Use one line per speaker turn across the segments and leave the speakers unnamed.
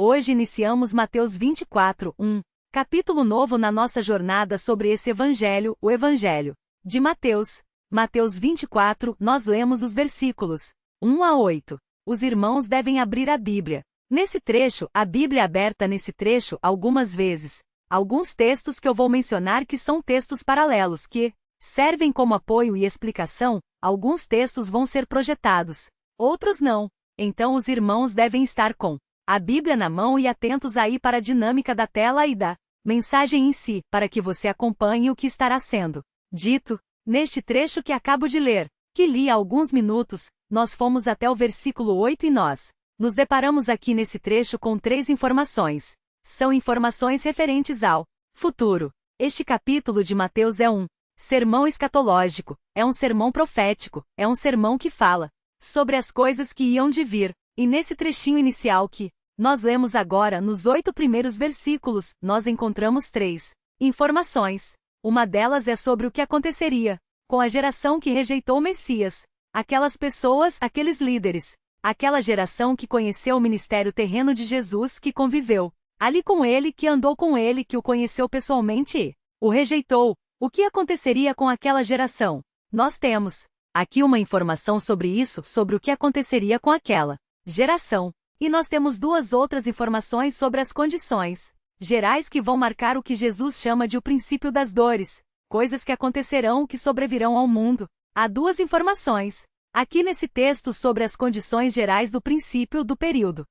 Hoje iniciamos Mateus 24, 1, capítulo novo na nossa jornada sobre esse Evangelho, o Evangelho de Mateus. Mateus 24, nós lemos os versículos 1 a 8. Os irmãos devem abrir a Bíblia. Nesse trecho, a Bíblia é aberta nesse trecho algumas vezes. Alguns textos que eu vou mencionar que são textos paralelos que servem como apoio e explicação, alguns textos vão ser projetados, outros não. Então os irmãos devem estar com a Bíblia na mão e atentos aí para a dinâmica da tela e da mensagem em si, para que você acompanhe o que estará sendo dito. Neste trecho que acabo de ler, que li há alguns minutos, nós fomos até o versículo 8 e nós nos deparamos aqui nesse trecho com 3 informações. São informações referentes ao futuro. Este capítulo de Mateus é um sermão escatológico, é um sermão profético, é um sermão que fala sobre as coisas que iam de vir. E nesse trechinho inicial que nós lemos agora, nos 8 primeiros versículos, nós encontramos 3 informações. Uma delas é sobre o que aconteceria com a geração que rejeitou o Messias. Aquelas pessoas, aqueles líderes, aquela geração que conheceu o ministério terreno de Jesus, que conviveu ali com ele, que andou com ele, que o conheceu pessoalmente e o rejeitou. O que aconteceria com aquela geração? Nós temos aqui uma informação sobre isso, sobre o que aconteceria com aquela geração. E nós temos 2 outras informações sobre as condições gerais que vão marcar o que Jesus chama de o princípio das dores, coisas que acontecerão, que sobrevirão ao mundo. Há 2 informações aqui nesse texto sobre as condições gerais do princípio do período,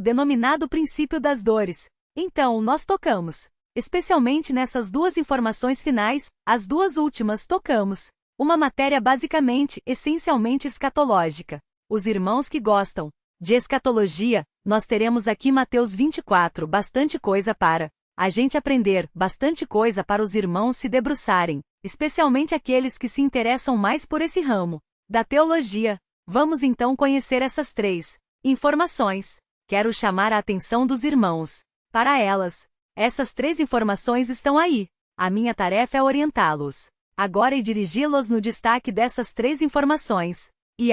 denominado princípio das dores. Então, nós tocamos, especialmente nessas 2 informações finais, as 2 últimas tocamos uma matéria basicamente, essencialmente escatológica. Os irmãos que gostam de escatologia, nós teremos aqui Mateus 24, bastante coisa para a gente aprender, bastante coisa para os irmãos se debruçarem, especialmente aqueles que se interessam mais por esse ramo da teologia. Vamos então conhecer essas 3 informações. Quero chamar a atenção dos irmãos para elas. Essas 3 informações estão aí. A minha tarefa é orientá-los agora e dirigi-los no destaque dessas 3 informações. E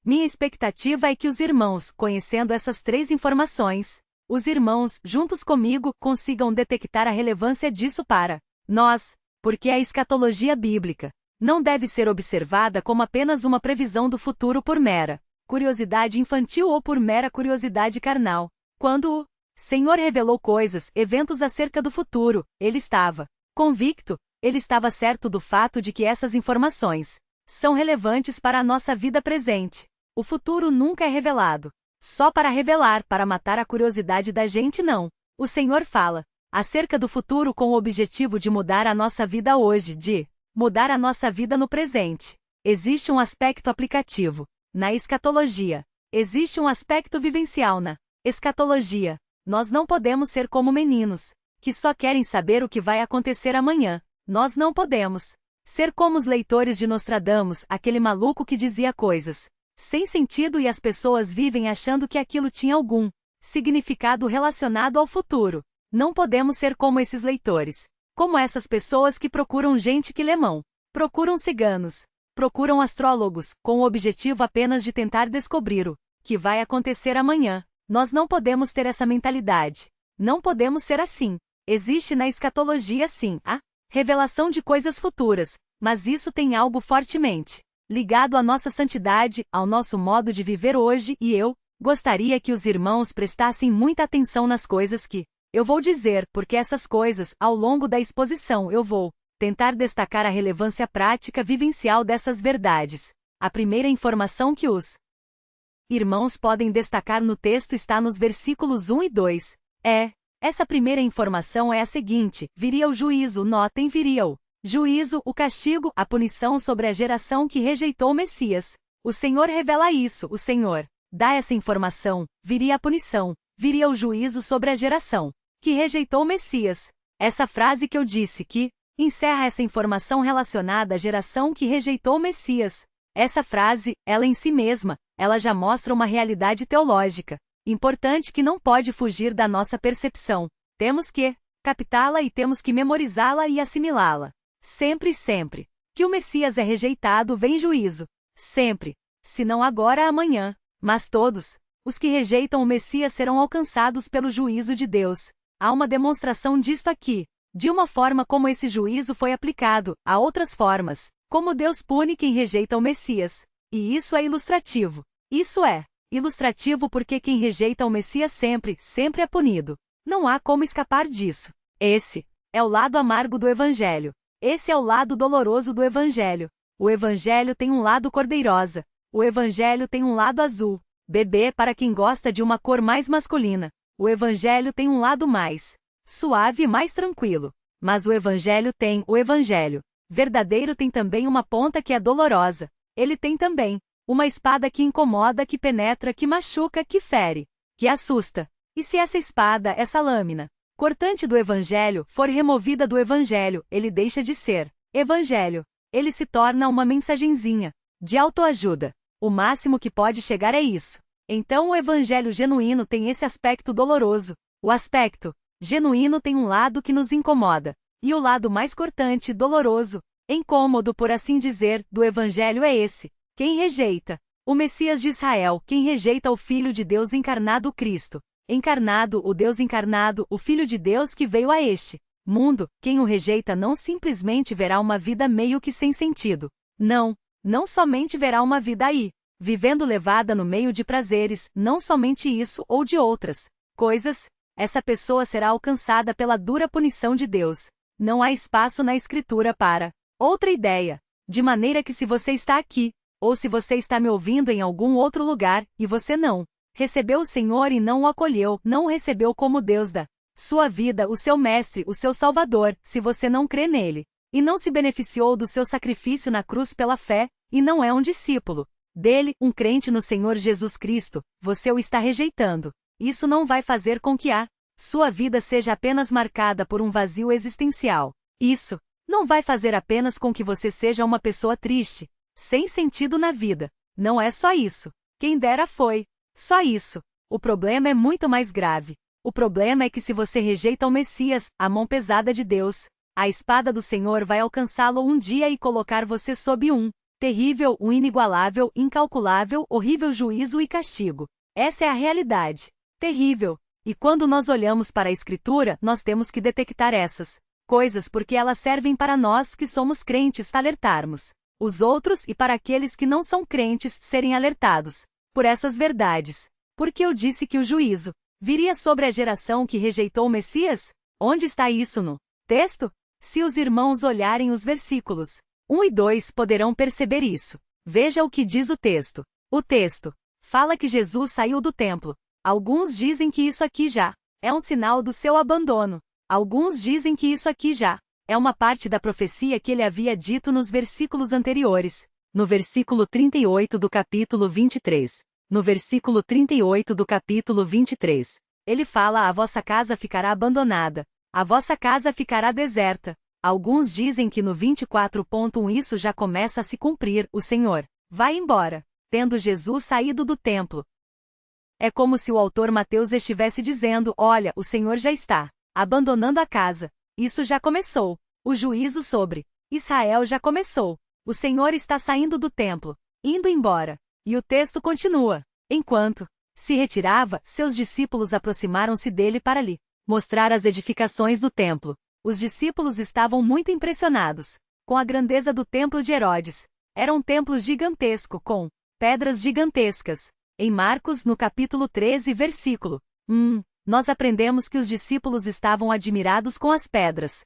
minha expectativa é que os irmãos, conhecendo essas 3 informações, os irmãos, juntos comigo, consigam detectar a relevância disso para nós, porque a escatologia bíblica não deve ser observada como apenas uma previsão do futuro por mera curiosidade infantil ou por mera curiosidade carnal. Quando o Senhor revelou coisas, eventos acerca do futuro, ele estava convicto, ele estava certo do fato de que essas informações são relevantes para a nossa vida presente. O futuro nunca é revelado só para revelar, para matar a curiosidade da gente, não. O Senhor fala acerca do futuro com o objetivo de mudar a nossa vida hoje, de mudar a nossa vida no presente. Existe um aspecto aplicativo na escatologia. Existe um aspecto vivencial na escatologia. Nós não podemos ser como meninos que só querem saber o que vai acontecer amanhã. Nós não podemos ser como os leitores de Nostradamus, aquele maluco que dizia coisas sem sentido e as pessoas vivem achando que aquilo tinha algum significado relacionado ao futuro. Não podemos ser como esses leitores, como essas pessoas que procuram gente que lê mão, procuram ciganos, procuram astrólogos, com o objetivo apenas de tentar descobrir o que vai acontecer amanhã. Nós não podemos ter essa mentalidade. Não podemos ser assim. Existe na escatologia, sim, a revelação de coisas futuras, mas isso tem algo fortemente ligado à nossa santidade, ao nosso modo de viver hoje, e eu gostaria que os irmãos prestassem muita atenção nas coisas que eu vou dizer, porque essas coisas, ao longo da exposição, eu vou tentar destacar a relevância prática vivencial dessas verdades. A primeira informação que os irmãos podem destacar no texto está nos versículos 1 e 2. Essa primeira informação é a seguinte: viria o juízo, notem, viria o juízo, o castigo, a punição sobre a geração que rejeitou o Messias. O Senhor revela isso, o Senhor dá essa informação, viria a punição, viria o juízo sobre a geração que rejeitou o Messias. Essa frase que eu disse que encerra essa informação relacionada à geração que rejeitou o Messias. Essa frase, ela em si mesma, ela já mostra uma realidade teológica importante que não pode fugir da nossa percepção. Temos que captá-la e temos que memorizá-la e assimilá-la. Sempre, sempre que o Messias é rejeitado, vem juízo. Sempre. Se não agora, amanhã. Mas todos Os que rejeitam o Messias serão alcançados pelo juízo de Deus. Há uma demonstração disto aqui. De uma forma como esse juízo foi aplicado, há outras formas, como Deus pune quem rejeita o Messias. E isso é ilustrativo. Isso é ilustrativo porque quem rejeita o Messias sempre é punido. Não há como escapar disso. Esse é o lado amargo do Evangelho. Esse é o lado doloroso do Evangelho. O Evangelho tem um lado cor-de-rosa. O Evangelho tem um lado azul. Bebê para quem gosta de uma cor mais masculina. O Evangelho tem um lado mais suave e mais tranquilo. Mas o Evangelho verdadeiro tem também uma ponta que é dolorosa. Ele tem também uma espada que incomoda, que penetra, que machuca, que fere, que assusta. E se essa espada, essa lâmina cortante do Evangelho for removida do Evangelho, ele deixa de ser Evangelho. Ele se torna uma mensagenzinha de autoajuda. O máximo que pode chegar é isso. Então o Evangelho genuíno tem esse aspecto doloroso. O aspecto genuíno tem um lado que nos incomoda. E o lado mais cortante, doloroso, incômodo por assim dizer, do Evangelho é esse. Quem rejeita o Messias de Israel, quem rejeita o Filho de Deus encarnado, Cristo. Encarnado, o Deus encarnado, o Filho de Deus que veio a este mundo, quem o rejeita não simplesmente verá uma vida meio que sem sentido. Não somente verá uma vida aí, vivendo levada no meio de prazeres, não somente isso ou de outras coisas, essa pessoa será alcançada pela dura punição de Deus. Não há espaço na Escritura para outra ideia. De maneira que se você está aqui, ou se você está me ouvindo em algum outro lugar, e você não recebeu o Senhor e não o acolheu, não o recebeu como Deus da sua vida, o seu Mestre, o seu Salvador, se você não crê nele, e não se beneficiou do seu sacrifício na cruz pela fé, e não é um discípulo dele, um crente no Senhor Jesus Cristo, você o está rejeitando. Isso não vai fazer com que a sua vida seja apenas marcada por um vazio existencial. Isso não vai fazer apenas com que você seja uma pessoa triste, sem sentido na vida. Não é só isso. Quem dera foi só isso. O problema é muito mais grave. O problema é que se você rejeita o Messias, a mão pesada de Deus, a espada do Senhor vai alcançá-lo um dia e colocar você sob um terrível, um inigualável, incalculável, horrível juízo e castigo. Essa é a realidade. Terrível. E quando nós olhamos para a Escritura, nós temos que detectar essas coisas porque elas servem para nós que somos crentes alertarmos os outros e para aqueles que não são crentes serem alertados por essas verdades. Porque eu disse que o juízo viria sobre a geração que rejeitou o Messias? Onde está isso no texto? Se os irmãos olharem os versículos 1 e 2 poderão perceber isso. Veja o que diz o texto. O texto fala que Jesus saiu do templo. Alguns dizem que isso aqui já é um sinal do seu abandono. Alguns dizem que isso aqui já é uma parte da profecia que ele havia dito nos versículos anteriores. No versículo 38 do capítulo 23. No versículo 38 do capítulo 23. Ele fala: a vossa casa ficará abandonada. A vossa casa ficará deserta. Alguns dizem que no 24.1 isso já começa a se cumprir. O Senhor vai embora, tendo Jesus saído do templo. É como se o autor Mateus estivesse dizendo: olha, o Senhor já está abandonando a casa. Isso já começou. O juízo sobre Israel já começou. O Senhor está saindo do templo, indo embora. E o texto continua. Enquanto se retirava, seus discípulos aproximaram-se dele para lhe mostrar as edificações do templo. Os discípulos estavam muito impressionados com a grandeza do templo de Herodes. Era um templo gigantesco com pedras gigantescas. Em Marcos, no capítulo 13, versículo 1, nós aprendemos que os discípulos estavam admirados com as pedras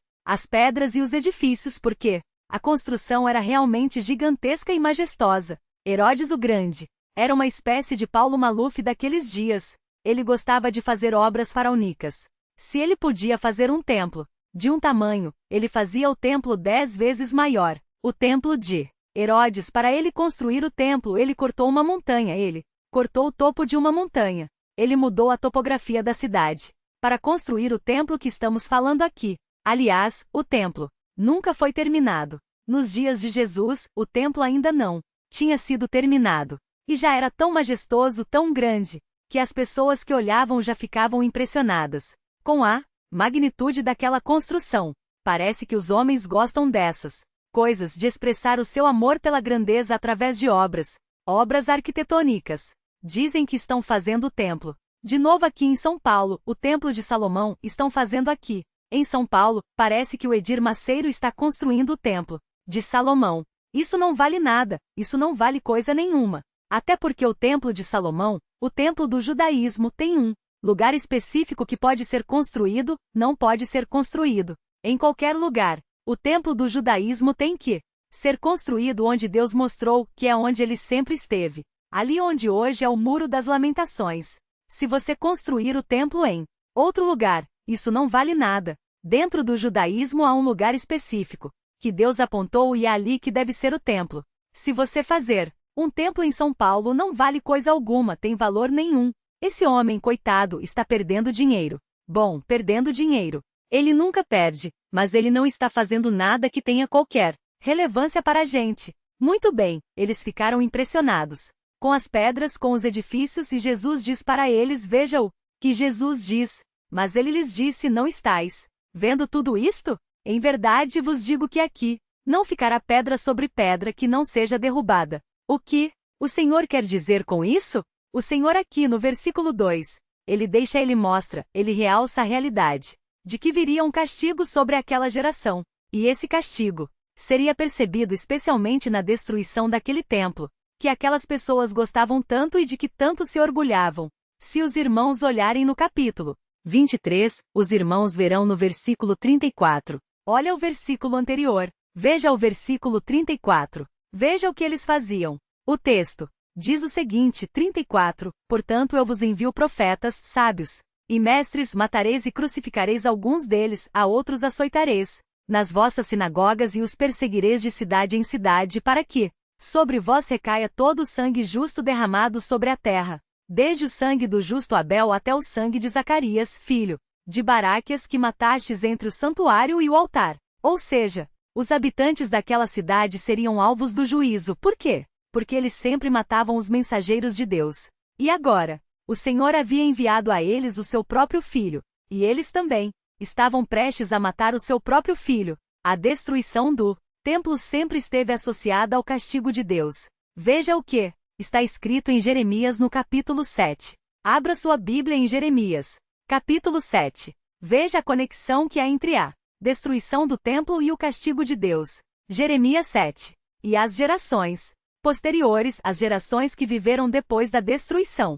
e os edifícios porque a construção era realmente gigantesca e majestosa. Herodes o Grande era uma espécie de Paulo Maluf daqueles dias. Ele gostava de fazer obras faraônicas. Se ele podia fazer um templo de um tamanho, ele fazia o templo 10 vezes maior. O templo de Herodes, para ele construir o templo, ele cortou uma montanha. Ele cortou o topo de uma montanha. Ele mudou a topografia da cidade para construir o templo que estamos falando aqui. Aliás, o templo nunca foi terminado. Nos dias de Jesus, o templo ainda não tinha sido terminado. E já era tão majestoso, tão grande, que as pessoas que olhavam já ficavam impressionadas com a magnitude daquela construção. Parece que os homens gostam dessas coisas, de expressar o seu amor pela grandeza através de obras arquitetônicas. Dizem que estão fazendo o templo. De novo aqui em São Paulo, o Templo de Salomão, estão fazendo aqui. Em São Paulo, parece que o Edir Maceiro está construindo o Templo de Salomão. Isso não vale nada, isso não vale coisa nenhuma. Até porque o Templo de Salomão, o Templo do judaísmo, tem um lugar específico que pode ser construído, não pode ser construído em qualquer lugar. O Templo do judaísmo tem que ser construído onde Deus mostrou que é onde ele sempre esteve. Ali onde hoje é o Muro das Lamentações. Se você construir o templo em outro lugar, isso não vale nada. Dentro do judaísmo há um lugar específico que Deus apontou e é ali que deve ser o templo. Se você fazer um templo em São Paulo não vale coisa alguma, tem valor nenhum. Esse homem, coitado, está perdendo dinheiro. Bom, perdendo dinheiro. Ele nunca perde, mas ele não está fazendo nada que tenha qualquer relevância para a gente. Muito bem, eles ficaram impressionados com as pedras, com os edifícios, e Jesus diz para eles: veja o que Jesus diz. Mas ele lhes disse: não estáis vendo tudo isto? Em verdade vos digo que aqui não ficará pedra sobre pedra que não seja derrubada. O que o Senhor quer dizer com isso? O Senhor aqui no versículo 2, ele mostra, ele realça a realidade de que viria um castigo sobre aquela geração. E esse castigo seria percebido especialmente na destruição daquele templo, que aquelas pessoas gostavam tanto e de que tanto se orgulhavam. Se os irmãos olharem no capítulo 23, os irmãos verão no versículo 34. Olha o versículo anterior. Veja o versículo 34. Veja o que eles faziam. O texto diz o seguinte, 34, portanto eu vos envio profetas, sábios e mestres, matareis e crucificareis alguns deles, a outros açoitareis nas vossas sinagogas e os perseguireis de cidade em cidade, para que sobre vós recaia todo o sangue justo derramado sobre a terra, desde o sangue do justo Abel até o sangue de Zacarias, filho de Baraquias, que matastes entre o santuário e o altar. Ou seja, os habitantes daquela cidade seriam alvos do juízo. Por quê? Porque eles sempre matavam os mensageiros de Deus. E agora, o Senhor havia enviado a eles o seu próprio filho, e eles também estavam prestes a matar o seu próprio filho. A destruição do templo sempre esteve associada ao castigo de Deus. Veja o que está escrito em Jeremias no capítulo 7. Abra sua Bíblia em Jeremias, capítulo 7. Veja a conexão que há entre a destruição do templo e o castigo de Deus. Jeremias 7. E as gerações posteriores, as gerações que viveram depois da destruição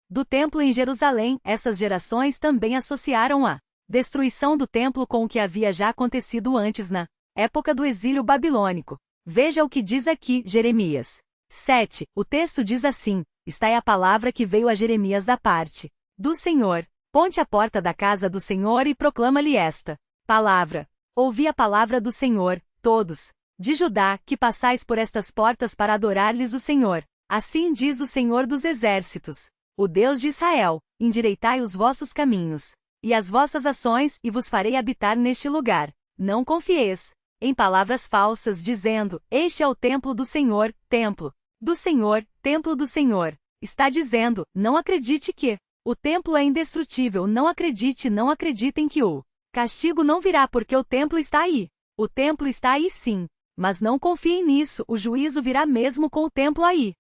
do templo em Jerusalém, essas gerações também associaram a destruição do templo com o que havia já acontecido antes na época do exílio babilônico. Veja o que diz aqui, Jeremias 7. O texto diz assim: esta é a palavra que veio a Jeremias da parte do Senhor. Ponte à porta da casa do Senhor e proclama-lhe esta palavra. Ouvi a palavra do Senhor, todos de Judá, que passais por estas portas para adorar-lhes o Senhor. Assim diz o Senhor dos exércitos, o Deus de Israel: endireitai os vossos caminhos e as vossas ações, e vos farei habitar neste lugar. Não confieis em palavras falsas, dizendo: este é o templo do Senhor, templo do Senhor, templo do Senhor. Está dizendo: não acredite que o templo é indestrutível, não acreditem que o castigo não virá porque o templo está aí. O templo está aí sim, mas não confiem nisso, o juízo virá mesmo com o templo aí.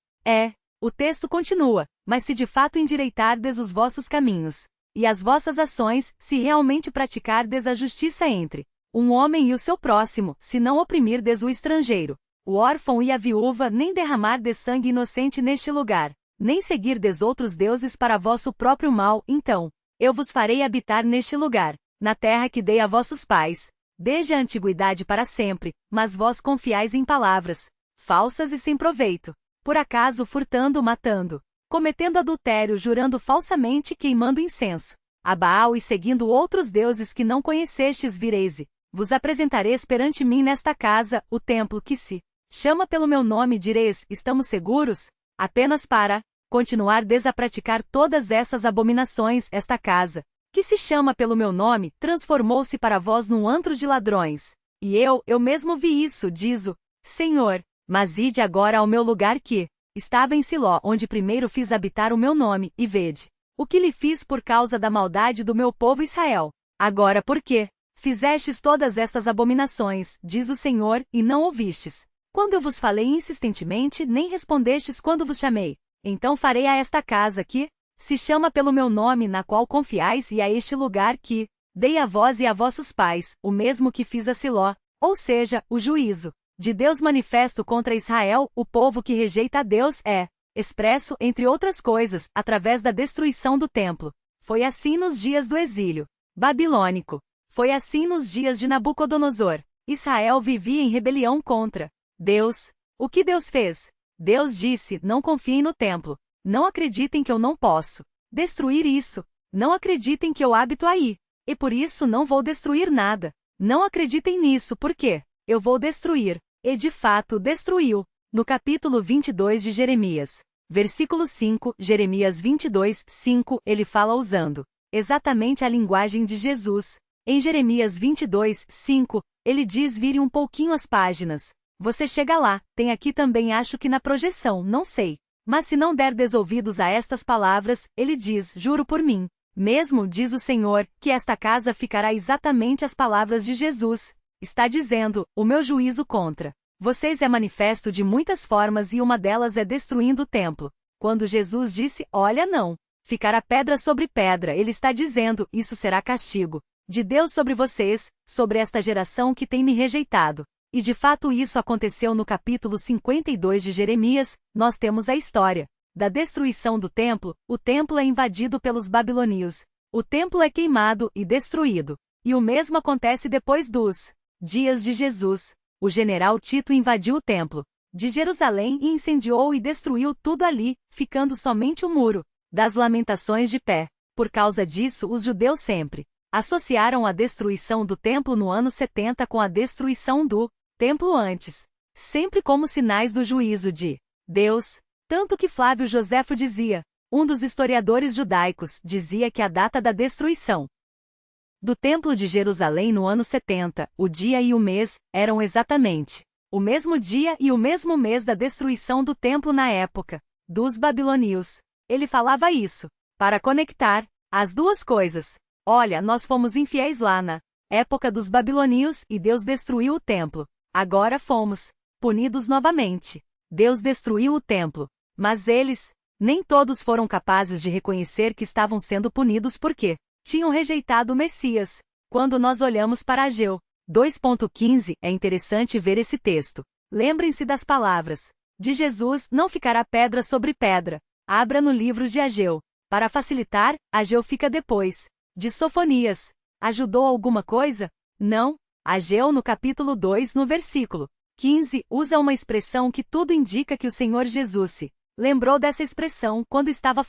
O texto continua: mas se de fato endireitardes os vossos caminhos e as vossas ações, se realmente praticardes a justiça entre um homem e o seu próximo, se não oprimirdes o estrangeiro, o órfão e a viúva, nem derramardes sangue inocente neste lugar, nem seguirdes outros deuses para vosso próprio mal, então eu vos farei habitar neste lugar, na terra que dei a vossos pais, desde a antiguidade para sempre. Mas vós confiais em palavras falsas e sem proveito, por acaso furtando, matando, cometendo adultério, jurando falsamente, queimando incenso a Baal e seguindo outros deuses que não conhecestes. Vireis e vos apresentareis perante mim nesta casa, o templo que se chama pelo meu nome, direis: estamos seguros? Apenas para continuardes a praticar todas essas abominações, esta casa, que se chama pelo meu nome, transformou-se para vós num antro de ladrões. E eu mesmo vi isso, diz o Senhor. Mas ide agora ao meu lugar que estava em Siló, onde primeiro fiz habitar o meu nome, e vede o que lhe fiz por causa da maldade do meu povo Israel. Agora por quê fizestes todas estas abominações, diz o Senhor, e não ouvistes quando eu vos falei insistentemente, nem respondestes quando vos chamei? Então farei a esta casa que se chama pelo meu nome, na qual confiais, e a este lugar que dei a vós e a vossos pais, o mesmo que fiz a Siló, ou seja, o juízo de Deus manifesto contra Israel, o povo que rejeita a Deus, é expresso, entre outras coisas, através da destruição do templo. Foi assim nos dias do exílio babilônico. Foi assim nos dias de Nabucodonosor. Israel vivia em rebelião contra Deus. O que Deus fez? Deus disse: não confiem no templo. Não acreditem que eu não posso destruir isso. Não acreditem que eu habito aí. E por isso não vou destruir nada. Não acreditem nisso, porque eu vou destruir. E de fato destruiu. No capítulo 22 de Jeremias, versículo 5, Jeremias 22, 5, ele fala usando exatamente a linguagem de Jesus. Em Jeremias 22, 5, ele diz: vire um pouquinho as páginas. Você chega lá, tem aqui também, acho que na projeção, não sei. Mas se não der ouvidos a estas palavras, ele diz: juro por mim mesmo, diz o Senhor, que esta casa ficará exatamente as palavras de Jesus. Está dizendo: o meu juízo contra vocês é manifesto de muitas formas e uma delas é destruindo o templo. Quando Jesus disse: olha, não ficará pedra sobre pedra, ele está dizendo: isso será castigo de Deus sobre vocês, sobre esta geração que tem me rejeitado. E de fato isso aconteceu no capítulo 52 de Jeremias. Nós temos a história da destruição do templo. O templo é invadido pelos babilônios. O templo é queimado e destruído. E o mesmo acontece depois dos dias de Jesus. O general Tito invadiu o templo de Jerusalém e incendiou e destruiu tudo ali, ficando somente o muro das lamentações de pé. Por causa disso, os judeus sempre associaram a destruição do templo no ano 70 com a destruição do templo antes, sempre como sinais do juízo de Deus. Tanto que Flávio Joséfo dizia, um dos historiadores judaicos, dizia que a data da destruição do Templo de Jerusalém no ano 70, o dia e o mês, eram exatamente o mesmo dia e o mesmo mês da destruição do templo na época dos babilônios. Ele falava isso para conectar as duas coisas. Olha, nós fomos infiéis lá na época dos babilônios e Deus destruiu o templo. Agora fomos punidos novamente. Deus destruiu o templo. Mas eles, nem todos foram capazes de reconhecer que estavam sendo punidos porque tinham rejeitado o Messias. Quando nós olhamos para Ageu 2.15, é interessante ver esse texto. Lembrem-se das palavras de Jesus: não ficará pedra sobre pedra. Abra no livro de Ageu. Para facilitar, Ageu fica depois de Sofonias. Ajudou alguma coisa? Não. Ageu no capítulo 2, no versículo 15, usa uma expressão que tudo indica que o Senhor Jesus se lembrou dessa expressão quando estava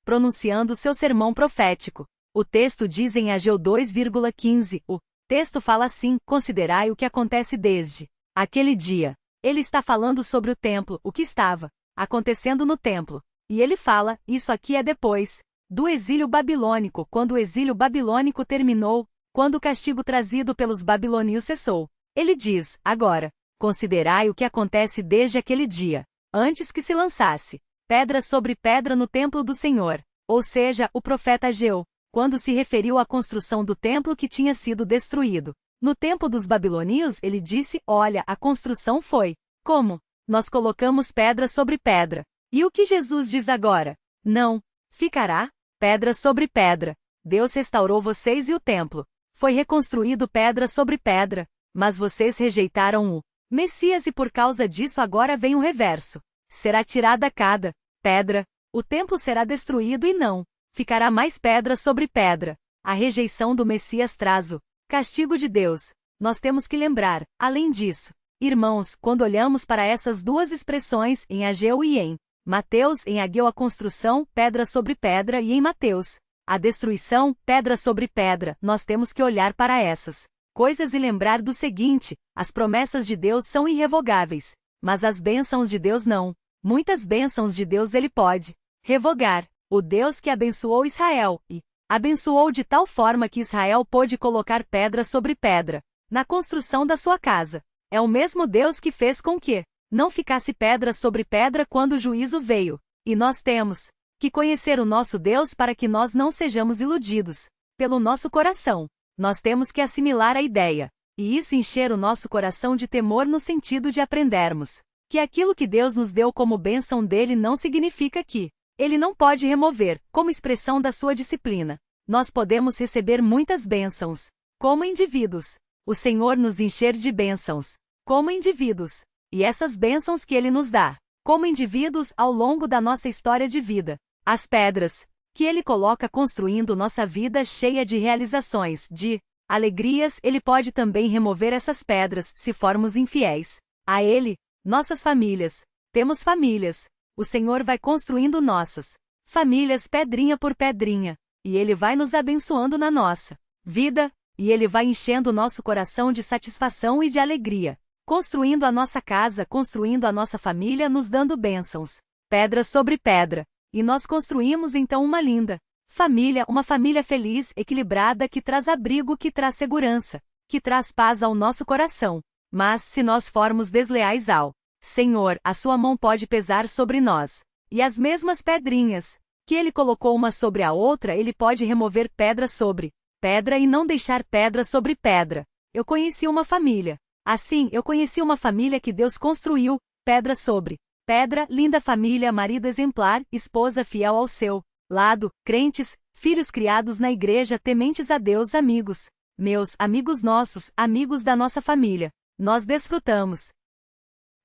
pronunciando seu sermão profético. O texto diz em Ageu 2,15, o texto fala assim: considerai o que acontece desde aquele dia. Ele está falando sobre o templo, o que estava acontecendo no templo. E ele fala: isso aqui é depois do exílio babilônico, quando o exílio babilônico terminou, quando o castigo trazido pelos babilônios cessou. Ele diz: agora, considerai o que acontece desde aquele dia, antes que se lançasse pedra sobre pedra no templo do Senhor. Ou seja, o profeta Ageu, quando se referiu à construção do templo que tinha sido destruído no tempo dos babilônios, ele disse: olha, a construção foi como nós colocamos pedra sobre pedra. E o que Jesus diz agora? Não ficará pedra sobre pedra. Deus restaurou vocês e o templo foi reconstruído pedra sobre pedra, mas vocês rejeitaram o Messias e por causa disso agora vem o reverso. Será tirada cada pedra, o templo será destruído e não ficará mais pedra sobre pedra. A rejeição do Messias traz o castigo de Deus. Nós temos que lembrar, além disso, irmãos, quando olhamos para essas duas expressões, em Ageu e em Mateus, em Ageu a construção, pedra sobre pedra, e em Mateus, a destruição, pedra sobre pedra, nós temos que olhar para essas coisas e lembrar do seguinte: as promessas de Deus são irrevogáveis, mas as bênçãos de Deus não. Muitas bênçãos de Deus ele pode revogar. O Deus que abençoou Israel, e abençoou de tal forma que Israel pôde colocar pedra sobre pedra na construção da sua casa, é o mesmo Deus que fez com que não ficasse pedra sobre pedra quando o juízo veio. E nós temos que conhecer o nosso Deus para que nós não sejamos iludidos pelo nosso coração. Nós temos que assimilar a ideia, e isso encher o nosso coração de temor no sentido de aprendermos que aquilo que Deus nos deu como bênção dele não significa que ele não pode remover, como expressão da sua disciplina. Nós podemos receber muitas bênçãos, como indivíduos. O Senhor nos encher de bênçãos, como indivíduos. E essas bênçãos que ele nos dá, como indivíduos ao longo da nossa história de vida. As pedras que ele coloca construindo nossa vida cheia de realizações, de alegrias, ele pode também remover essas pedras se formos infiéis a ele. Nossas famílias. Temos famílias. O Senhor vai construindo nossas famílias pedrinha por pedrinha, e ele vai nos abençoando na nossa vida, e ele vai enchendo o nosso coração de satisfação e de alegria, construindo a nossa casa, construindo a nossa família, nos dando bênçãos, pedra sobre pedra. E nós construímos então uma linda família, uma família feliz, equilibrada, que traz abrigo, que traz segurança, que traz paz ao nosso coração. Mas se nós formos desleais ao Senhor, a sua mão pode pesar sobre nós. E as mesmas pedrinhas que ele colocou uma sobre a outra, ele pode remover pedra sobre pedra e não deixar pedra sobre pedra. Eu conheci uma família. Assim, eu conheci uma família que Deus construiu, pedra sobre pedra, linda família, marido exemplar, esposa fiel ao seu lado, crentes, filhos criados na igreja, tementes a Deus, amigos meus, amigos nossos, amigos da nossa família. Nós desfrutamos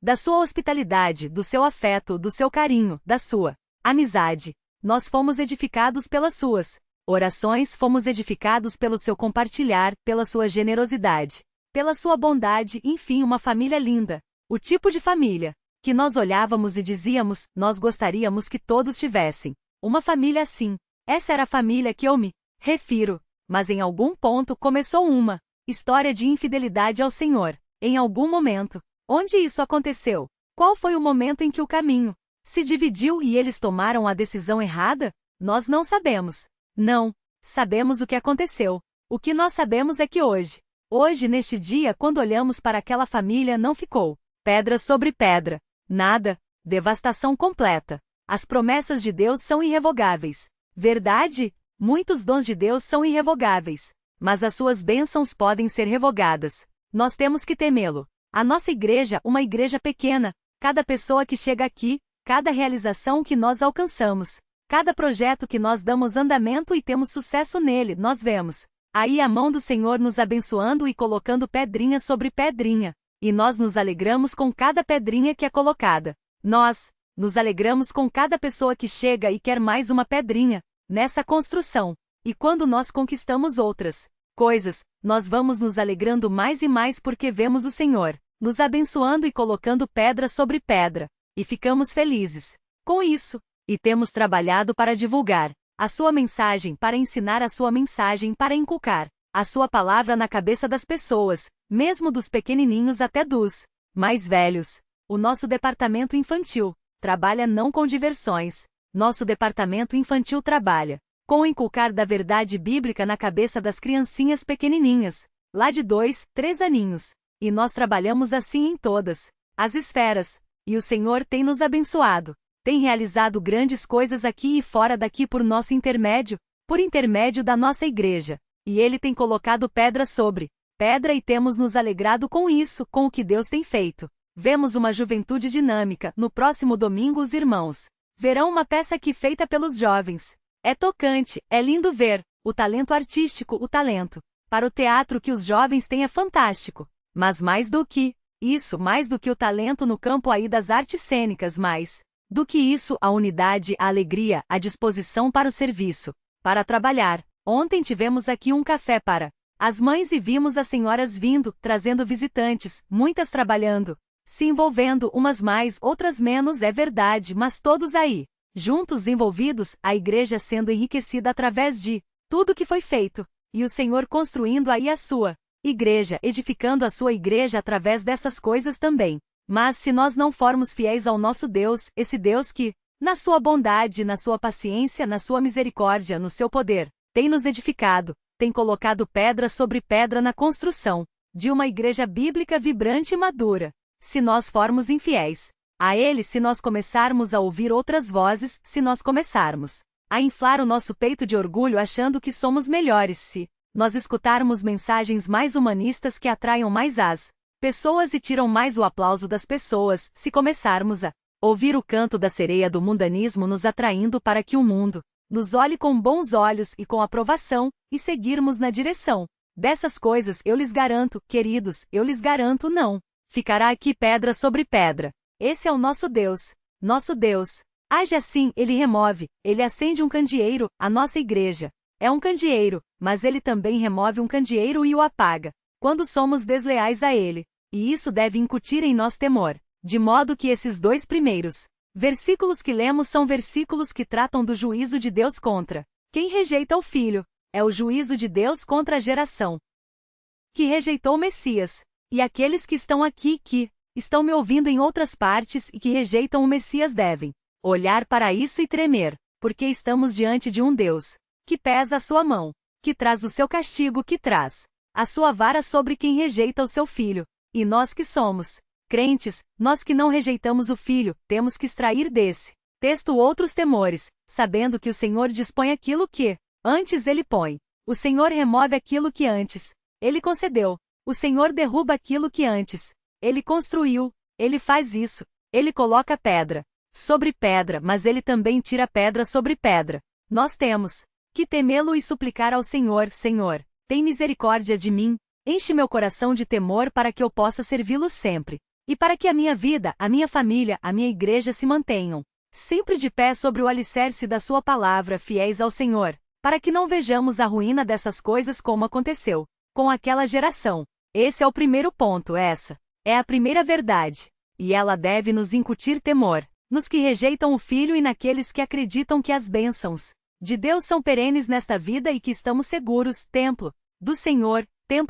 da sua hospitalidade, do seu afeto, do seu carinho, da sua amizade. Nós fomos edificados pelas suas orações, fomos edificados pelo seu compartilhar, pela sua generosidade, pela sua bondade, enfim, uma família linda. O tipo de família que nós olhávamos e dizíamos, nós gostaríamos que todos tivessem uma família assim. Essa era a família que eu me refiro. Mas em algum ponto começou uma história de infidelidade ao Senhor. Em algum momento. Onde isso aconteceu? Qual foi o momento em que o caminho se dividiu e eles tomaram a decisão errada? Nós não sabemos. Não sabemos o que aconteceu. O que nós sabemos é que hoje neste dia, quando olhamos para aquela família, não ficou pedra sobre pedra. Nada. Devastação completa. As promessas de Deus são irrevogáveis. Verdade? Muitos dons de Deus são irrevogáveis. Mas as suas bênçãos podem ser revogadas. Nós temos que temê-lo. A nossa igreja, uma igreja pequena, cada pessoa que chega aqui, cada realização que nós alcançamos, cada projeto que nós damos andamento e temos sucesso nele, nós vemos aí a mão do Senhor nos abençoando e colocando pedrinha sobre pedrinha. E nós nos alegramos com cada pedrinha que é colocada. Nós nos alegramos com cada pessoa que chega e quer mais uma pedrinha nessa construção. E quando nós conquistamos outras coisas, nós vamos nos alegrando mais e mais porque vemos o Senhor nos abençoando e colocando pedra sobre pedra. E ficamos felizes com isso. E temos trabalhado para divulgar a sua mensagem, para ensinar a sua mensagem, para inculcar a sua palavra na cabeça das pessoas, mesmo dos pequenininhos até dos mais velhos. O nosso departamento infantil trabalha não com diversões. Nosso departamento infantil trabalha com o inculcar da verdade bíblica na cabeça das criancinhas pequenininhas, lá de 2, 3 aninhos. E nós trabalhamos assim em todas as esferas. E o Senhor tem nos abençoado. Tem realizado grandes coisas aqui e fora daqui por nosso intermédio, por intermédio da nossa igreja. E Ele tem colocado pedra sobre pedra e temos nos alegrado com isso, com o que Deus tem feito. Vemos uma juventude dinâmica. No próximo domingo os irmãos verão uma peça aqui feita pelos jovens. É tocante, é lindo ver o talento artístico, o talento para o teatro que os jovens têm é fantástico. Mas mais do que isso, mais do que o talento no campo aí das artes cênicas, mais do que isso, a unidade, a alegria, a disposição para o serviço, para trabalhar. Ontem tivemos aqui um café para as mães e vimos as senhoras vindo, trazendo visitantes, muitas trabalhando, se envolvendo, umas mais, outras menos, é verdade, mas todos aí, juntos, envolvidos, a igreja sendo enriquecida através de tudo que foi feito, e o Senhor construindo aí a sua igreja, edificando a sua igreja através dessas coisas também. Mas se nós não formos fiéis ao nosso Deus, esse Deus que, na sua bondade, na sua paciência, na sua misericórdia, no seu poder, tem nos edificado, tem colocado pedra sobre pedra na construção de uma igreja bíblica vibrante e madura. Se nós formos infiéis a Ele, se nós começarmos a ouvir outras vozes, se nós começarmos a inflar o nosso peito de orgulho achando que somos melhores, se nós escutarmos mensagens mais humanistas que atraiam mais as pessoas e tiram mais o aplauso das pessoas, se começarmos a ouvir o canto da sereia do mundanismo nos atraindo para que o mundo nos olhe com bons olhos e com aprovação, e seguirmos na direção dessas coisas, eu lhes garanto, queridos, eu lhes garanto não. Ficará aqui pedra sobre pedra. Esse é o nosso Deus. Nosso Deus. Age assim, ele remove, ele acende um candeeiro, a nossa igreja é um candeeiro, mas ele também remove um candeeiro e o apaga, quando somos desleais a ele. E isso deve incutir em nós temor, de modo que esses dois primeiros versículos que lemos são versículos que tratam do juízo de Deus contra quem rejeita o Filho. É o juízo de Deus contra a geração que rejeitou o Messias. E aqueles que estão aqui que estão me ouvindo em outras partes e que rejeitam o Messias devem olhar para isso e tremer, porque estamos diante de um Deus que pesa a sua mão, que traz o seu castigo, que traz a sua vara sobre quem rejeita o seu Filho. E nós que somos crentes, nós que não rejeitamos o Filho, temos que extrair desse texto outros temores, sabendo que o Senhor dispõe aquilo que antes ele põe. O Senhor remove aquilo que antes ele concedeu. O Senhor derruba aquilo que antes ele construiu. Ele faz isso. Ele coloca pedra sobre pedra, mas ele também tira pedra sobre pedra. Nós temos que temê-lo e suplicar ao Senhor: Senhor, tem misericórdia de mim. Enche meu coração de temor para que eu possa servi-lo sempre. E para que a minha vida, a minha família, a minha igreja se mantenham sempre de pé sobre o alicerce da sua palavra, fiéis ao Senhor, para que não vejamos a ruína dessas coisas como aconteceu com aquela geração. Esse é o primeiro ponto, essa é a primeira verdade. E ela deve nos incutir temor, nos que rejeitam o Filho e naqueles que acreditam que as bênçãos de Deus são perenes nesta vida e que estamos seguros. Templo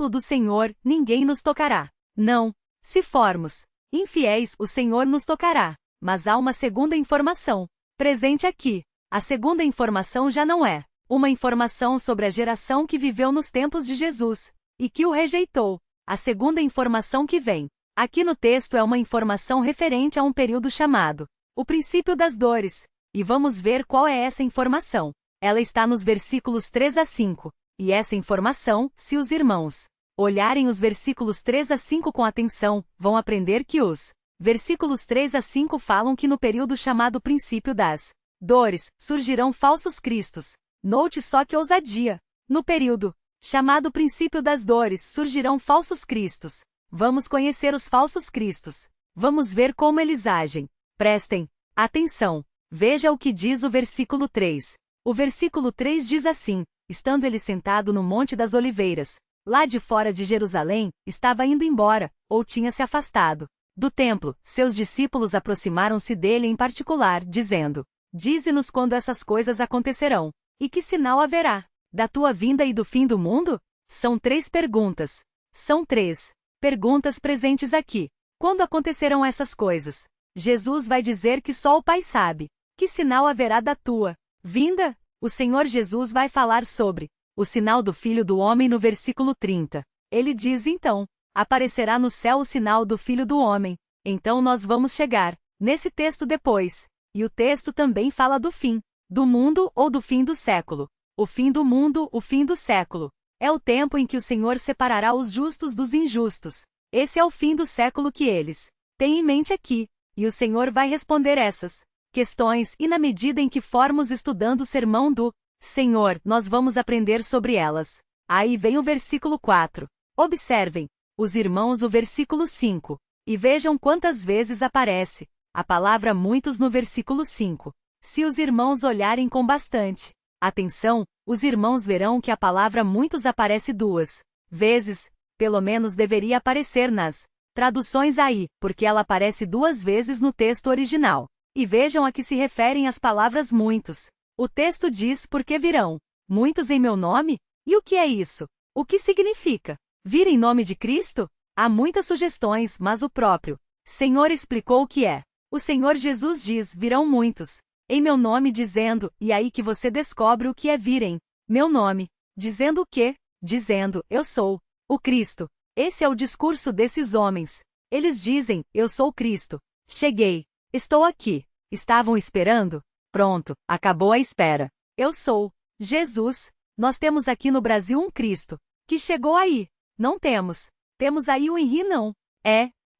do Senhor, ninguém nos tocará. Não. Se formos infiéis, o Senhor nos tocará. Mas há uma segunda informação presente aqui. A segunda informação já não é uma informação sobre a geração que viveu nos tempos de Jesus e que o rejeitou. A segunda informação que vem aqui no texto é uma informação referente a um período chamado o princípio das dores. E vamos ver qual é essa informação. Ela está nos versículos 3 a 5. E essa informação, se os irmãos olharem os versículos 3 a 5 com atenção, vão aprender que os versículos 3 a 5 falam que no período chamado princípio das dores, surgirão falsos cristos. Note só que ousadia. No período chamado princípio das dores, surgirão falsos cristos. Vamos conhecer os falsos cristos. Vamos ver como eles agem. Prestem atenção. Veja o que diz o versículo 3. O versículo 3 diz assim: estando ele sentado no Monte das Oliveiras, lá de fora de Jerusalém, estava indo embora, ou tinha se afastado do templo. Seus discípulos aproximaram-se dele em particular, dizendo: dize-nos quando essas coisas acontecerão, e que sinal haverá da tua vinda e do fim do mundo? São três perguntas. São três perguntas presentes aqui. Quando acontecerão essas coisas? Jesus vai dizer que só o Pai sabe. Que sinal haverá da tua vinda? O Senhor Jesus vai falar sobre o sinal do Filho do Homem no versículo 30. Ele diz então: aparecerá no céu o sinal do Filho do Homem. Então nós vamos chegar nesse texto depois. E o texto também fala do fim do mundo ou do fim do século. O fim do mundo, o fim do século. É o tempo em que o Senhor separará os justos dos injustos. Esse é o fim do século que eles têm em mente aqui. E o Senhor vai responder essas questões, e na medida em que formos estudando o sermão do Senhor, nós vamos aprender sobre elas. Aí vem o versículo 4. Observem, os irmãos, o versículo 5. E vejam quantas vezes aparece a palavra muitos no versículo 5. Se os irmãos olharem com bastante atenção, os irmãos verão que a palavra muitos aparece 2 vezes, pelo menos deveria aparecer nas traduções aí, porque ela aparece 2 vezes no texto original. E vejam a que se referem as palavras muitos. O texto diz: porque virão muitos em meu nome? E o que é isso? O que significa vir em nome de Cristo? Há muitas sugestões, mas o próprio Senhor explicou o que é. O Senhor Jesus diz: virão muitos em meu nome, dizendo, e aí que você descobre o que é vir em meu nome. Dizendo o quê? Dizendo: eu sou o Cristo. Esse é o discurso desses homens. Eles dizem: eu sou Cristo. Cheguei. Estou aqui. Estavam esperando? Pronto, acabou a espera. Eu sou Jesus. Nós temos aqui no Brasil um Cristo que chegou aí. Não temos. Temos aí o Henri não.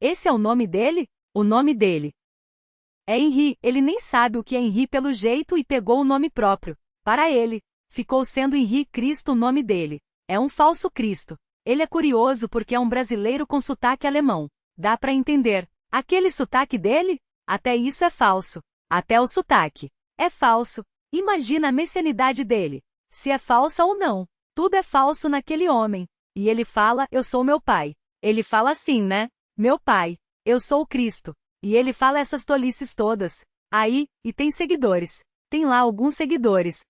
Esse é o nome dele? O nome dele é Henri. Ele nem sabe o que é Henri pelo jeito e pegou o nome próprio. Para ele, ficou sendo Henri Cristo o nome dele. É um falso Cristo. Ele é curioso porque é um brasileiro com sotaque alemão. Dá para entender. Aquele sotaque dele? Até isso é falso. Até o sotaque é falso. Imagina a messianidade dele. Se é falsa ou não. Tudo é falso naquele homem. E ele fala, eu sou meu pai. Ele fala assim, né? Meu pai. Eu sou o Cristo. E ele fala essas tolices todas. Aí, e tem seguidores. Tem lá alguns seguidores.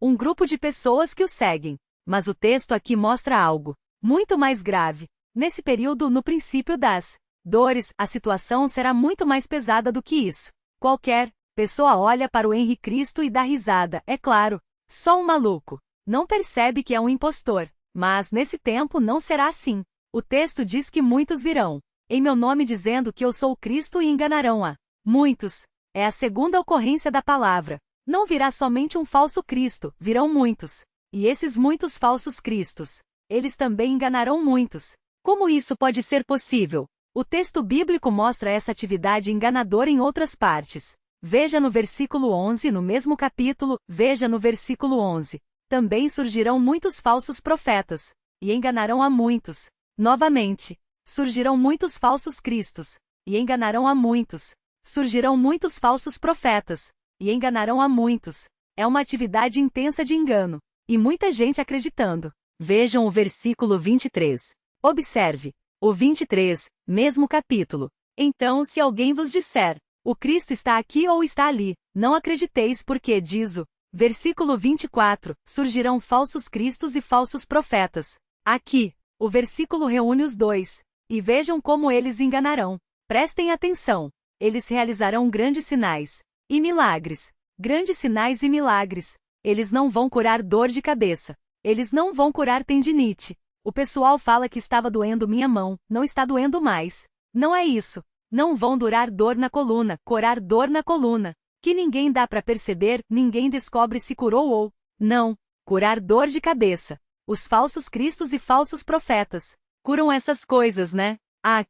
Um grupo de pessoas que o seguem. Mas o texto aqui mostra algo muito mais grave. Nesse período, no princípio das dores, a situação será muito mais pesada do que isso. Qualquer pessoa olha para o Henri Cristo e dá risada, é claro. Só um maluco. Não percebe que é um impostor. Mas nesse tempo não será assim. O texto diz que muitos virão em meu nome dizendo que eu sou o Cristo e enganarão a muitos. É a segunda ocorrência da palavra. Não virá somente um falso Cristo, virão muitos. E esses muitos falsos Cristos, eles também enganarão muitos. Como isso pode ser possível? O texto bíblico mostra essa atividade enganadora em outras partes. Veja no versículo 11, no mesmo capítulo, veja no versículo 11. Também surgirão muitos falsos profetas, e enganarão a muitos. Novamente, surgirão muitos falsos cristos, e enganarão a muitos. Surgirão muitos falsos profetas, e enganarão a muitos. É uma atividade intensa de engano, e muita gente acreditando. Vejam o versículo 23. Observe, o 23, mesmo capítulo. Então, se alguém vos disser, o Cristo está aqui ou está ali, não acrediteis porque diz o versículo 24, surgirão falsos cristos e falsos profetas. Aqui, o versículo reúne os dois. E vejam como eles enganarão. Prestem atenção. Eles realizarão grandes sinais e milagres. Grandes sinais e milagres. Eles não vão curar dor de cabeça. Eles não vão curar tendinite. O pessoal fala que estava doendo minha mão, não está doendo mais. Não é isso. Não vão curar dor na coluna, curar dor na coluna. Que ninguém dá para perceber, ninguém descobre se curou ou não. Curar dor de cabeça. Os falsos cristos e falsos profetas curam essas coisas, né?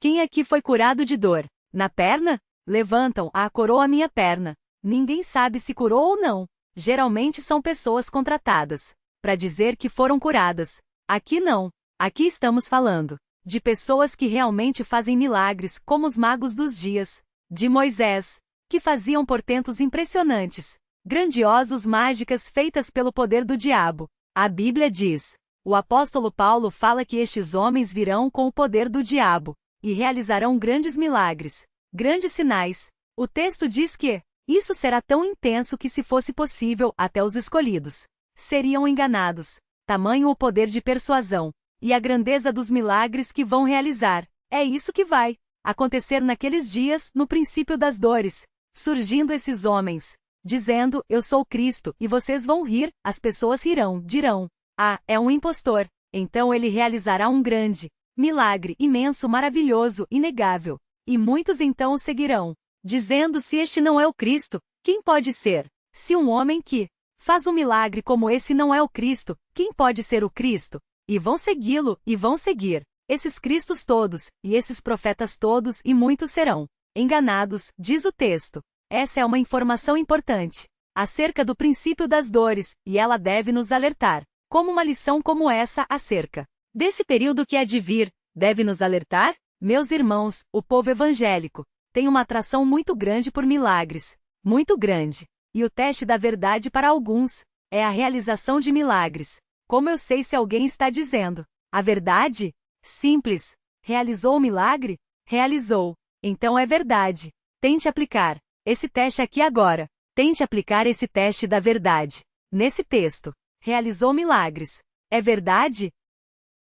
Quem aqui foi curado de dor? Na perna? Levantam, curou a minha perna. Ninguém sabe se curou ou não. Geralmente são pessoas contratadas para dizer que foram curadas. Aqui não. Aqui estamos falando de pessoas que realmente fazem milagres, como os magos dos dias de Moisés, que faziam portentos impressionantes, grandiosos, mágicas feitas pelo poder do diabo. A Bíblia diz, o apóstolo Paulo fala que estes homens virão com o poder do diabo e realizarão grandes milagres, grandes sinais. O texto diz que isso será tão intenso que, se fosse possível, até os escolhidos seriam enganados. Tamanho o poder de persuasão e a grandeza dos milagres que vão realizar. É isso que vai acontecer naqueles dias, no princípio das dores. Surgindo esses homens, dizendo, eu sou Cristo, e vocês vão rir, as pessoas rirão, dirão, é um impostor. Então ele realizará um grande milagre, imenso, maravilhoso, inegável. E muitos então o seguirão, dizendo, se este não é o Cristo, quem pode ser? Se um homem que faz um milagre como esse não é o Cristo, quem pode ser o Cristo? E vão segui-lo, e vão seguir esses Cristos todos, e esses profetas todos, e muitos serão enganados, diz o texto. Essa é uma informação importante acerca do princípio das dores, e ela deve nos alertar. Como uma lição como essa acerca desse período que há de vir, deve nos alertar? Meus irmãos, o povo evangélico tem uma atração muito grande por milagres, muito grande. E o teste da verdade para alguns é a realização de milagres. Como eu sei se alguém está dizendo a verdade? Simples. Realizou o milagre? Realizou. Então é verdade. Tente aplicar esse teste aqui agora. Tente aplicar esse teste da verdade nesse texto. Realizou milagres. É verdade?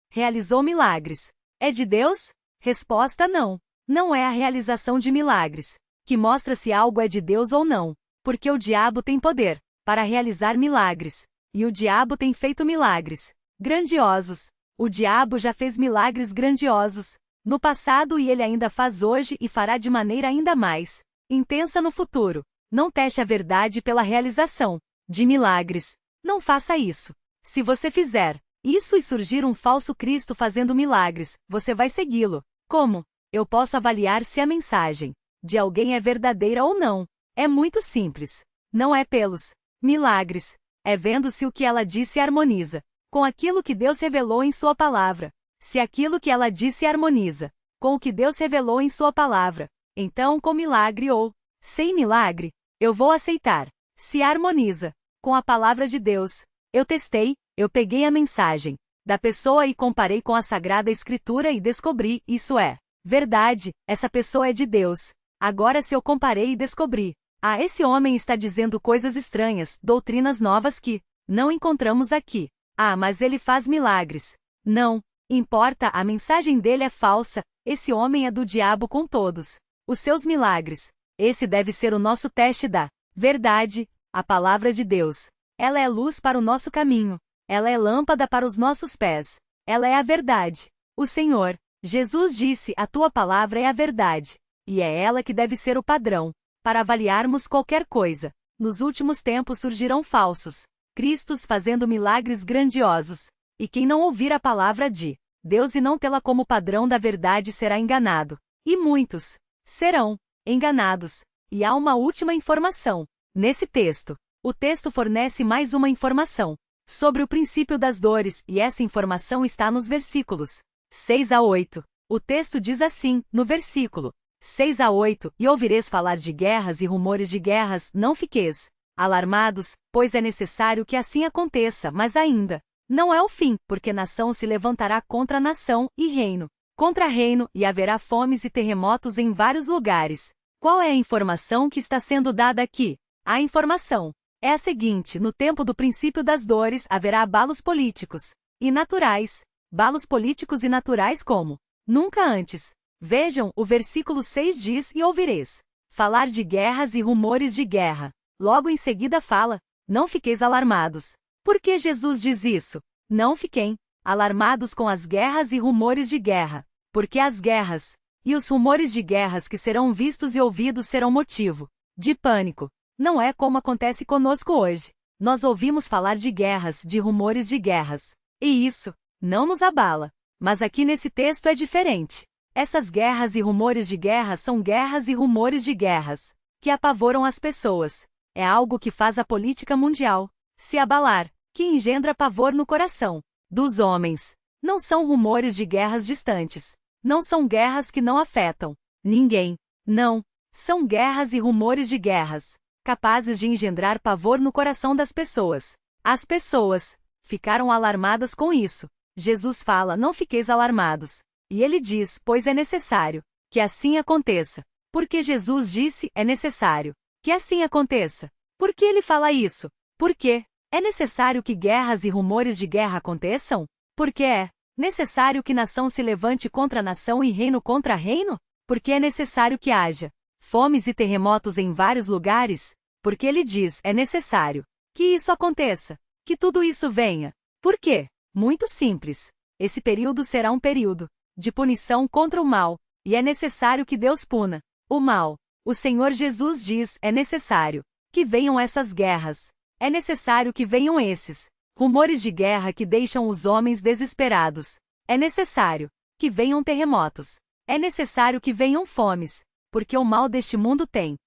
Realizou milagres. É de Deus? Resposta não. Não é a realização de milagres que mostra se algo é de Deus ou não. Porque o diabo tem poder para realizar milagres. E o diabo tem feito milagres grandiosos. O diabo já fez milagres grandiosos no passado e ele ainda faz hoje e fará de maneira ainda mais intensa no futuro. Não teste a verdade pela realização de milagres. Não faça isso. Se você fizer isso e surgir um falso Cristo fazendo milagres, você vai segui-lo. Como? eu posso avaliar se a mensagem de alguém é verdadeira ou não? É muito simples. Não é pelos milagres. É vendo se o que ela disse harmoniza com aquilo que Deus revelou em sua palavra. Se aquilo que ela disse harmoniza com o que Deus revelou em sua palavra, então com milagre ou sem milagre, eu vou aceitar. Se harmoniza com a palavra de Deus, eu testei, eu peguei a mensagem da pessoa e comparei com a Sagrada Escritura e descobri, isso é verdade, essa pessoa é de Deus. Agora se eu comparei e descobri, esse homem está dizendo coisas estranhas, doutrinas novas que não encontramos aqui. Mas ele faz milagres. Não importa, a mensagem dele é falsa, esse homem é do diabo com todos os seus milagres. Esse deve ser o nosso teste da verdade, a palavra de Deus. Ela é luz para o nosso caminho. Ela é lâmpada para os nossos pés. Ela é a verdade. O Senhor Jesus disse, a tua palavra é a verdade. E é ela que deve ser o padrão para avaliarmos qualquer coisa. Nos últimos tempos surgirão falsos cristos fazendo milagres grandiosos. E quem não ouvir a palavra de Deus e não tê-la como padrão da verdade será enganado. E muitos serão enganados. E há uma última informação nesse texto. O texto fornece mais uma informação sobre o princípio das dores, e essa informação está nos versículos 6 a 8. O texto diz assim, no versículo 6 a 8, e ouvireis falar de guerras e rumores de guerras, não fiqueis alarmados, pois é necessário que assim aconteça, mas ainda não é o fim, porque nação se levantará contra nação, e reino contra reino, e haverá fomes e terremotos em vários lugares. Qual é a informação que está sendo dada aqui? A informação é a seguinte: no tempo do princípio das dores haverá abalos políticos e naturais. Abalos políticos e naturais como nunca antes. Vejam, o versículo 6 diz, e ouvireis falar de guerras e rumores de guerra. Logo em seguida fala, não fiqueis alarmados. Por que Jesus diz isso? Não fiquem alarmados com as guerras e rumores de guerra, porque as guerras e os rumores de guerras que serão vistos e ouvidos serão motivo de pânico. Não é como acontece conosco hoje. Nós ouvimos falar de guerras, de rumores de guerras. E isso não nos abala. Mas aqui nesse texto é diferente. Essas guerras e rumores de guerra são guerras e rumores de guerras que apavoram as pessoas. É algo que faz a política mundial se abalar, que engendra pavor no coração dos homens. Não são rumores de guerras distantes. Não são guerras que não afetam ninguém. Não. São guerras e rumores de guerras capazes de engendrar pavor no coração das pessoas. As pessoas ficaram alarmadas com isso. Jesus fala, não fiqueis alarmados. E ele diz, pois é necessário que assim aconteça. Porque Jesus disse, é necessário que assim aconteça. Por que ele fala isso? Porque é necessário que guerras e rumores de guerra aconteçam? Porque é necessário que nação se levante contra nação e reino contra reino? Porque é necessário que haja fomes e terremotos em vários lugares? Porque ele diz, é necessário que isso aconteça, que tudo isso venha. Por quê? Muito simples. Esse período será um período de punição contra o mal, e é necessário que Deus puna o mal. O Senhor Jesus diz, é necessário que venham essas guerras. É necessário que venham esses rumores de guerra que deixam os homens desesperados. É necessário que venham terremotos. É necessário que venham fomes, porque o mal deste mundo tem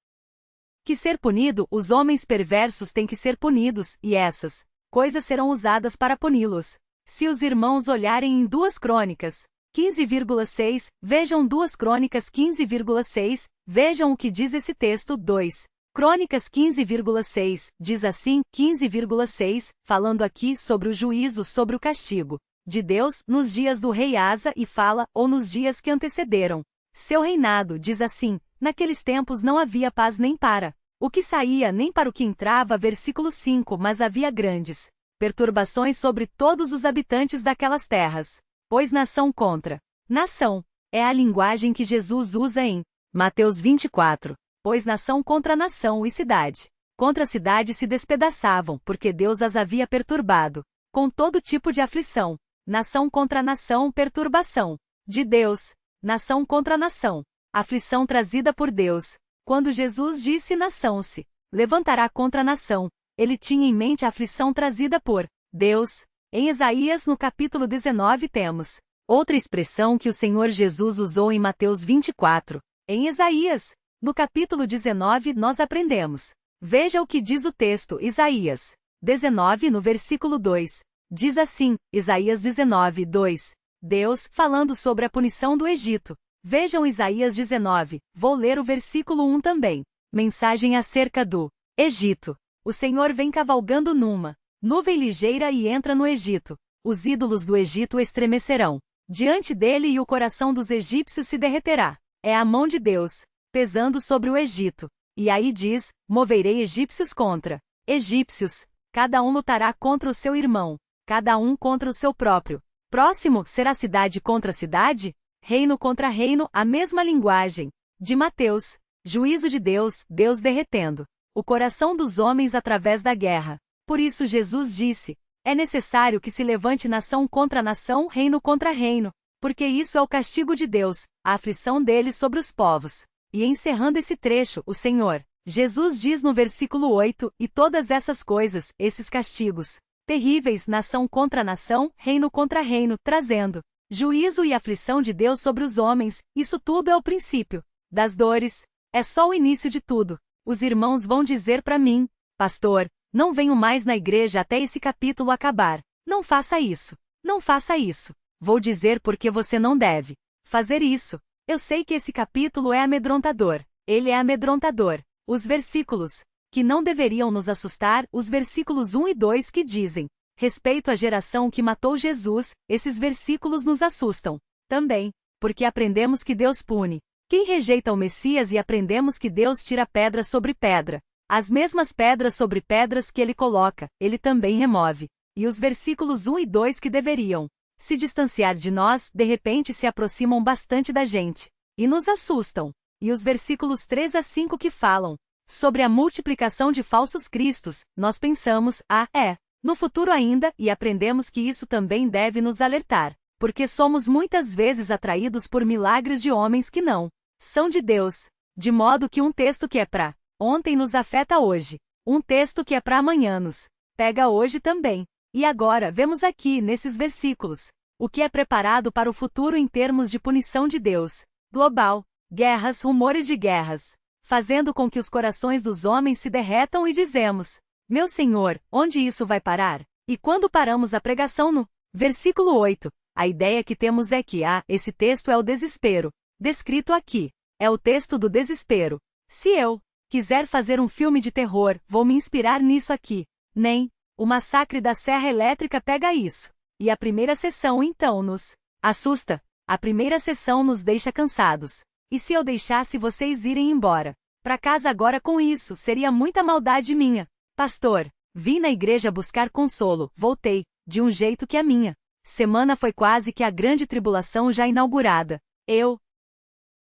que ser punido, os homens perversos têm que ser punidos, e essas coisas serão usadas para puni-los. Se os irmãos olharem em 2 Crônicas 15,6, vejam 2 Crônicas 15,6, vejam o que diz esse texto. 2 Crônicas 15,6, diz assim, 15,6, falando aqui sobre o juízo, sobre o castigo de Deus, nos dias do rei Asa, e fala, ou nos dias que antecederam seu reinado, diz assim, naqueles tempos não havia paz nem para o que saía nem para o que entrava, versículo 5, mas havia grandes perturbações sobre todos os habitantes daquelas terras, pois nação contra nação, é a linguagem que Jesus usa em Mateus 24, pois nação contra nação e cidade contra cidade se despedaçavam, porque Deus as havia perturbado com todo tipo de aflição. Nação contra nação, perturbação de Deus. Nação contra nação, aflição trazida por Deus. Quando Jesus disse nação se levantará contra nação, ele tinha em mente a aflição trazida por Deus. Em Isaías, no capítulo 19, temos Outra expressão que o Senhor Jesus usou em Mateus 24. Em Isaías, no capítulo 19, nós aprendemos. Veja o que diz o texto, Isaías 19, no versículo 2. Diz assim, Isaías 19, 2. Deus, falando sobre a punição do Egito. Vejam Isaías 19, vou ler o versículo 1 também. Mensagem acerca do Egito. O Senhor vem cavalgando numa nuvem ligeira e entra no Egito. Os ídolos do Egito estremecerão diante dele e o coração dos egípcios se derreterá. É a mão de Deus pesando sobre o Egito. E aí diz, moverei egípcios contra egípcios. Cada um lutará contra o seu irmão, cada um contra o seu próprio. Próximo será cidade contra cidade, reino contra reino, a mesma linguagem. De Mateus, juízo de Deus, Deus derretendo o coração dos homens através da guerra. Por isso Jesus disse, é necessário que se levante nação contra nação, reino contra reino, porque isso é o castigo de Deus, a aflição dele sobre os povos. E encerrando esse trecho, o Senhor Jesus diz no versículo 8, e todas essas coisas, esses castigos terríveis, nação contra nação, reino contra reino, trazendo juízo e aflição de Deus sobre os homens, isso tudo é o princípio das dores, é só o início de tudo. Os irmãos vão dizer para mim, pastor, não venho mais na igreja até esse capítulo acabar. Não faça isso. Não faça isso. Vou dizer porque você não deve fazer isso. Eu sei que esse capítulo é amedrontador. Ele é amedrontador. Os versículos que não deveriam nos assustar, os versículos 1 e 2 que dizem respeito à geração que matou Jesus, esses versículos nos assustam. Também, porque aprendemos que Deus pune quem rejeita o Messias e aprendemos que Deus tira pedra sobre pedra. As mesmas pedras sobre pedras que ele coloca, ele também remove. E os versículos 1 e 2 que deveriam se distanciar de nós, de repente se aproximam bastante da gente. E nos assustam. E os versículos 3 a 5 que falam sobre a multiplicação de falsos cristos, nós pensamos, no futuro ainda, e aprendemos que isso também deve nos alertar. Porque somos muitas vezes atraídos por milagres de homens que não são de Deus. De modo que um texto que é para ontem nos afeta hoje. Um texto que é para amanhã nos pega hoje também. E agora vemos aqui, nesses versículos, o que é preparado para o futuro em termos de punição de Deus. Global, guerras, rumores de guerras, fazendo com que os corações dos homens se derretam e dizemos, meu Senhor, onde isso vai parar? E quando paramos a pregação no versículo 8, a ideia que temos é que, esse texto é o desespero. Descrito aqui. É o texto do desespero. Se eu quiser fazer um filme de terror, vou me inspirar nisso aqui. Nem o massacre da Serra Elétrica pega isso. E a primeira sessão então nos assusta. A primeira sessão nos deixa cansados. E se eu deixasse vocês irem embora para casa agora com isso, seria muita maldade minha. Pastor, vim na igreja buscar consolo, voltei, de um jeito que a minha semana foi quase que a grande tribulação já inaugurada. Eu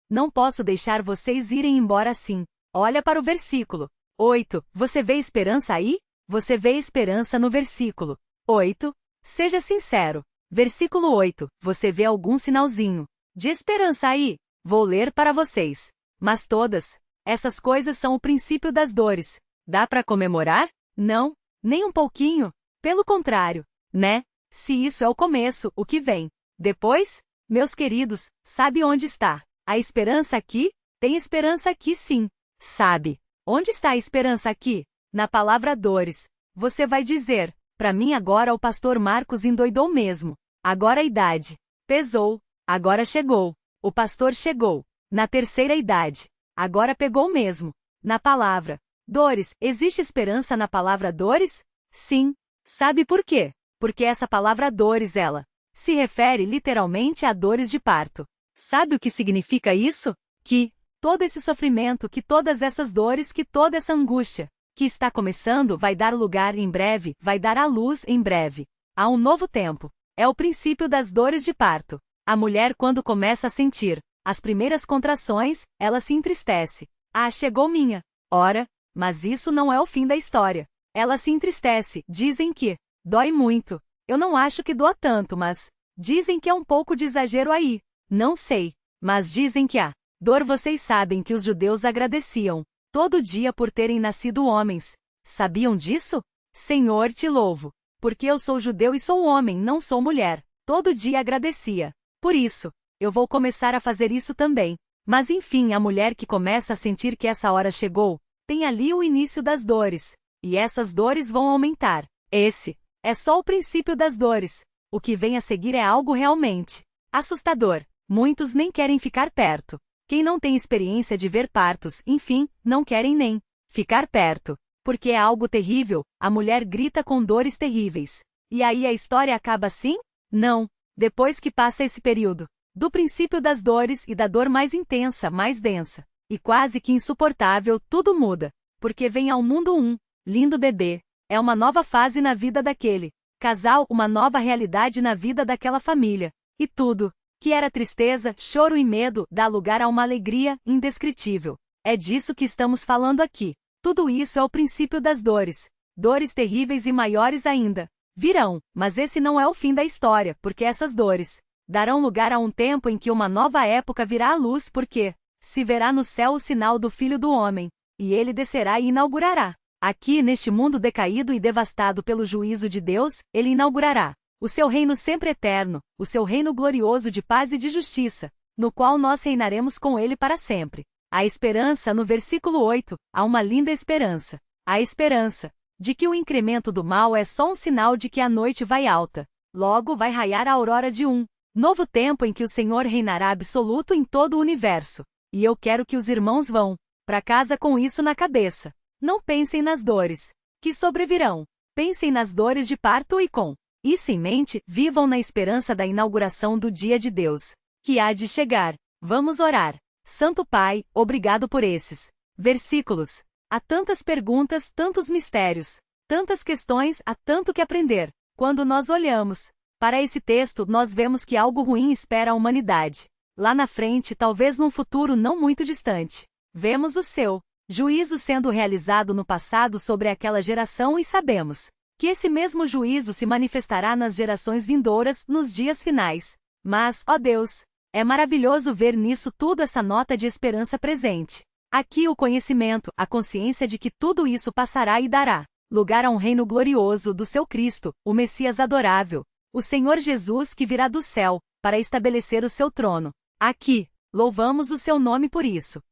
não posso deixar vocês irem embora assim. Olha para o versículo 8. Você vê esperança aí? Você vê esperança no versículo 8? Seja sincero. Versículo 8. Você vê algum sinalzinho de esperança aí? Vou ler para vocês. Mas todas essas coisas são o princípio das dores. Dá para comemorar? Não, nem um pouquinho. Pelo contrário, né? Se isso é o começo, o que vem depois? Meus queridos, sabe onde está a esperança aqui? Tem esperança aqui sim. Sabe? Onde está a esperança aqui? Na palavra dores. Você vai dizer, para mim agora o pastor Marcos endoidou mesmo. Agora a idade pesou. Agora chegou. O pastor chegou. Na terceira idade. Agora pegou mesmo. Na palavra dores. Existe esperança na palavra dores? Sim. Sabe por quê? Porque essa palavra dores, ela se refere literalmente a dores de parto. Sabe o que significa isso? Que todo esse sofrimento, que todas essas dores, que toda essa angústia que está começando vai dar lugar em breve, vai dar à luz em breve. Há um novo tempo. É o princípio das dores de parto. A mulher, quando começa a sentir as primeiras contrações, ela se entristece. Chegou minha hora, mas isso não é o fim da história. Ela se entristece, dizem que dói muito. Eu não acho que doa tanto, mas dizem que é um pouco de exagero aí. Não sei, mas dizem que a dor. Vocês sabem que os judeus agradeciam todo dia por terem nascido homens. Sabiam disso? Senhor, te louvo. Porque eu sou judeu e sou homem, não sou mulher. Todo dia agradecia. Por isso, eu vou começar a fazer isso também. Mas enfim, a mulher que começa a sentir que essa hora chegou, tem ali o início das dores. E essas dores vão aumentar. Esse é só o princípio das dores. O que vem a seguir é algo realmente assustador. Muitos nem querem ficar perto. Quem não tem experiência de ver partos, enfim, não querem nem ficar perto. Porque é algo terrível, a mulher grita com dores terríveis. E aí a história acaba assim? Não. Depois que passa esse período do princípio das dores e da dor mais intensa, mais densa, e quase que insuportável, tudo muda. Porque vem ao mundo um lindo bebê. É uma nova fase na vida daquele casal, uma nova realidade na vida daquela família. E tudo que era tristeza, choro e medo dá lugar a uma alegria indescritível. É disso que estamos falando aqui. Tudo isso é o princípio das dores. Dores terríveis e maiores ainda virão, mas esse não é o fim da história, porque essas dores darão lugar a um tempo em que uma nova época virá à luz, porque se verá no céu o sinal do Filho do Homem, e ele descerá e inaugurará. Aqui, neste mundo decaído e devastado pelo juízo de Deus, ele inaugurará o seu reino sempre eterno, o seu reino glorioso de paz e de justiça, no qual nós reinaremos com ele para sempre. A esperança, no versículo 8, há uma linda esperança. A esperança de que o incremento do mal é só um sinal de que a noite vai alta. Logo vai raiar a aurora de um novo tempo em que o Senhor reinará absoluto em todo o universo. E eu quero que os irmãos vão para casa com isso na cabeça. Não pensem nas dores que sobrevirão. Pensem nas dores de parto e com isso em mente, vivam na esperança da inauguração do dia de Deus, que há de chegar. Vamos orar. Santo Pai, obrigado por esses versículos. Há tantas perguntas, tantos mistérios, tantas questões, há tanto que aprender. Quando nós olhamos para esse texto, nós vemos que algo ruim espera a humanidade. Lá na frente, talvez num futuro não muito distante, vemos o seu juízo sendo realizado no passado sobre aquela geração e sabemos que esse mesmo juízo se manifestará nas gerações vindouras, nos dias finais. Mas, ó Deus, é maravilhoso ver nisso tudo essa nota de esperança presente. Aqui o conhecimento, a consciência de que tudo isso passará e dará lugar a um reino glorioso do seu Cristo, o Messias adorável, o Senhor Jesus que virá do céu, para estabelecer o seu trono. Aqui, louvamos o seu nome por isso.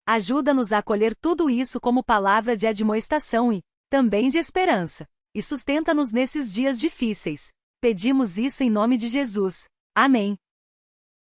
Ajuda-nos a acolher tudo isso como palavra de admoestação e também de esperança. E sustenta-nos nesses dias difíceis. Pedimos isso em nome de Jesus. Amém.